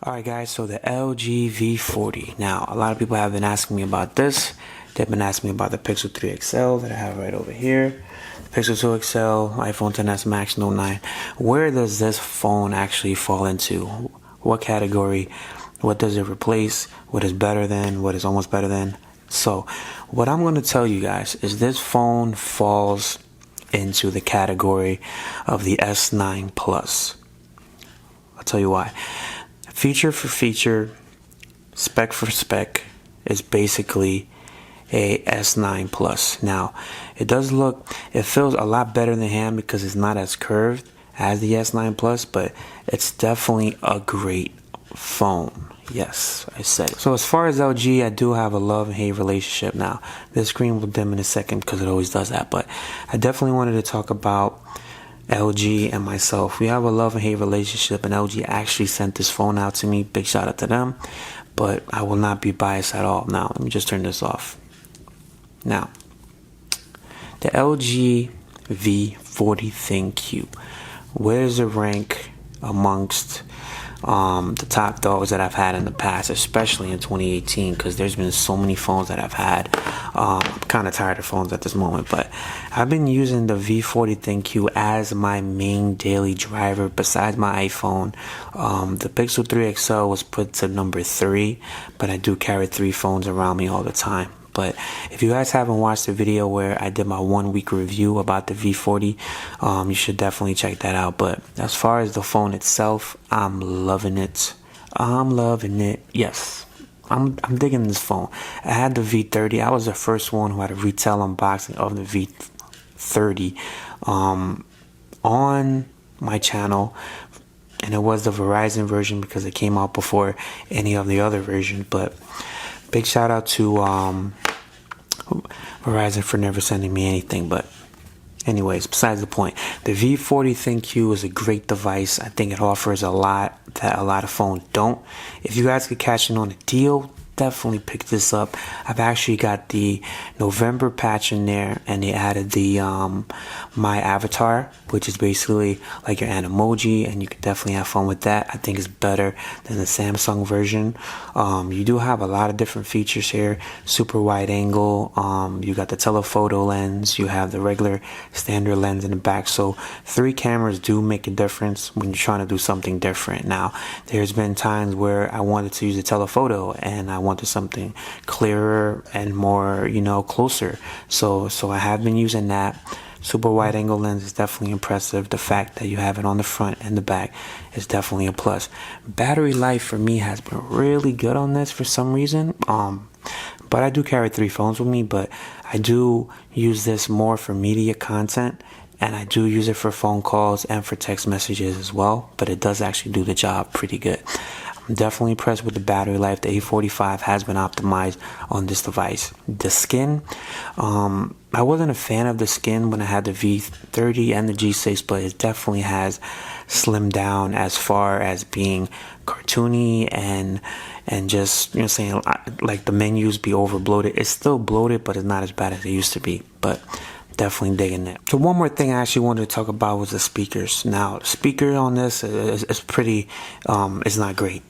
Alright guys, so the LG V40. Now, a lot of people have been asking me about this. They've been asking me about the Pixel 3 XL that I have right over here. The Pixel 2 XL, iPhone XS Max, Note 9. Where does this phone actually fall into? What category? What does it replace? What is better than? What is almost better than? So, what I'm going to tell you guys is this phone falls into the category of the S9 Plus. I'll tell you why. Feature for feature, spec for spec is basically a S9 Plus. Now, it feels a lot better in the hand because it's not as curved as the S9 Plus, but it's definitely a great phone. Yes, I said it. So as far as LG, I do have a love and hate relationship. Now, this screen will dim in a second because it always does that, but I definitely wanted to talk about LG and myself. We have a love and hate relationship, and LG actually sent this phone out to me. Big shout out to them, but I will not be biased at all. Now, let me just turn this off. Now, the LG V40 ThinQ, where does it rank amongst the top dogs that I've had in the past, especially in 2018, because there's been so many phones that I've had. I'm kind of tired of phones at this moment, but I've been using the V40 ThinQ as my main daily driver besides my iPhone. The Pixel 3 XL was put to number 3, but I do carry 3 phones around me all the time. But if you guys haven't watched the video where I did my 1-week review about the V40, you should definitely check that out. But as far as the phone itself, I'm loving it. I'm loving it. Yes, I'm digging this phone. I had the V30. I was the first one who had a retail unboxing of the V30 on my channel. And it was the Verizon version because it came out before any of the other versions. But big shout out to Verizon for never sending me anything. But anyways, besides the point, the V40 ThinQ is a great device. I think it offers a lot that a lot of phones don't. If you guys could catch it on a deal, definitely pick this up. I've actually got the November patch in there, and they added the my avatar, which is basically like your Animoji, and you can definitely have fun with that. I think it's better than the Samsung version. You do have a lot of different features here. Super wide angle, you got the telephoto lens, you have the regular standard lens in the back. So 3 cameras do make a difference when you're trying to do something different. Now, there's been times where I wanted to use a telephoto and I wanted something clearer and more, closer. So I have been using that. Super wide angle lens is definitely impressive. The fact that you have it on the front and the back is definitely a plus. Battery life for me has been really good on this for some reason. But I do carry 3 phones with me, but I do use this more for media content, and I do use it for phone calls and for text messages as well, but it does actually do the job pretty good. I'm definitely impressed with the battery life. The A45 has been optimized on this device. The skin, I wasn't a fan of the skin when I had the V30 and the G6, but it definitely has slimmed down as far as being cartoony and just, saying like the menus be over bloated. It's still bloated, but it's not as bad as it used to be. But definitely digging it. So one more thing I actually wanted to talk about was the speakers. Now, the speaker on this is pretty, it's not great.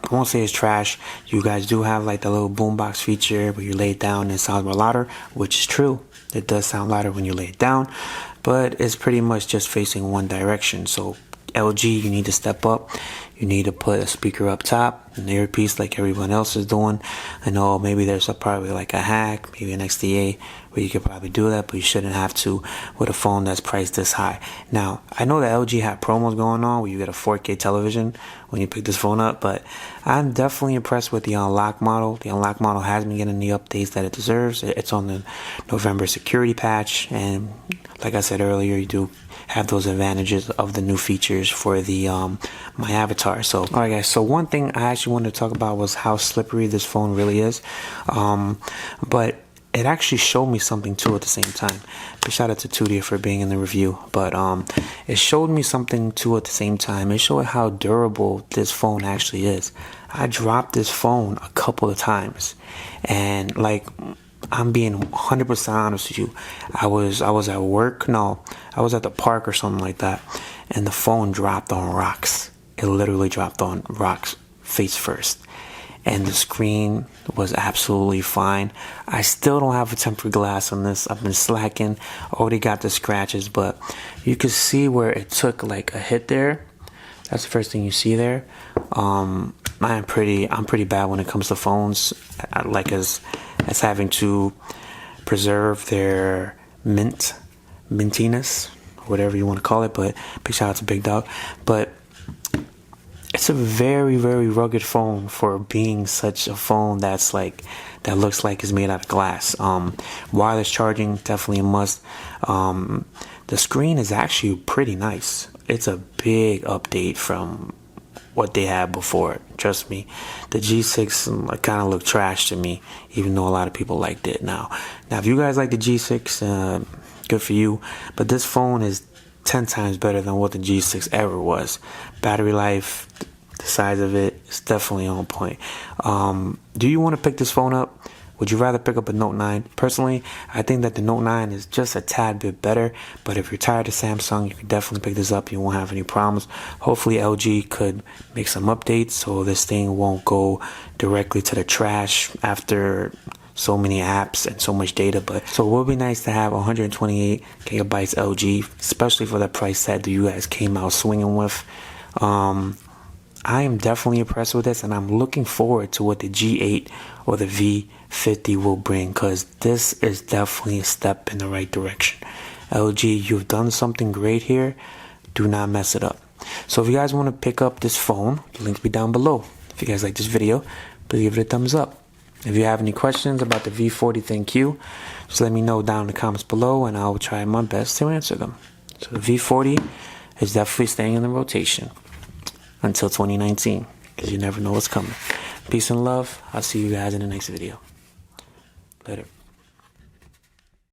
I won't say it's trash. You guys do have like the little boombox feature where you lay it down and it sounds more louder, which is true. It does sound louder when you lay it down, but it's pretty much just facing one direction. So LG, you need to step up. You need to put a speaker up top, an earpiece like everyone else is doing. I know maybe there's probably like a hack, maybe an XDA where you could probably do that, but you shouldn't have to with a phone that's priced this high. Now, I know that LG had promos going on where you get a 4K television when you pick this phone up, but I'm definitely impressed with the Unlock model. The Unlock model has been getting the updates that it deserves. It's on the November security patch, and like I said earlier, you do have those advantages of the new features for the my avatar. So alright guys, so one thing I actually wanted to talk about was how slippery this phone really is, but it actually showed me something too at the same time. Big shout out to Tudia for being in the review, but it showed me something too at the same time. It showed how durable this phone actually is. I dropped this phone a couple of times, and like, I'm being 100% honest with you. I was at work. No, I was at the park or something like that, and the phone dropped on rocks. It literally dropped on rocks face first. And the screen was absolutely fine. I still don't have a tempered glass on this. I've been slacking. Already got the scratches, but you can see where it took like a hit there. That's the first thing you see there. I'm pretty bad when it comes to phones. Like as having to preserve their mintiness, whatever you want to call it. But big shout out to Big Dog. But it's a very, very rugged phone for being such a phone that looks like it's made out of glass. Wireless charging, definitely a must. The screen is actually pretty nice. It's a big update from what they had before. Trust me, the G6 kind of looked trash to me, even though a lot of people liked it. Now if you guys like the G6, good for you. But this phone is 10 times better than what the G6 ever was. Battery life, the size of it, is definitely on point. Do you want to pick this phone up? Would you rather pick up a Note 9? Personally, I think that the Note 9 is just a tad bit better, but if you're tired of Samsung, you can definitely pick this up. You won't have any problems. Hopefully LG could make some updates so this thing won't go directly to the trash after so many apps and so much data. But so it would be nice to have 128 gigabytes LG, especially for the price that you guys came out swinging with. I am definitely impressed with this, and I'm looking forward to what the G8 or the V50 will bring, because this is definitely a step in the right direction. LG, you've done something great here. Do not mess it up. So if you guys want to pick up this phone, the link will be down below. If you guys like this video, please give it a thumbs up. If you have any questions about the V40 ThinQ, just let me know down in the comments below, and I will try my best to answer them. So the V40 is definitely staying in the rotation until 2019, because you never know what's coming. Peace and love. I'll see you guys in the next video. Later.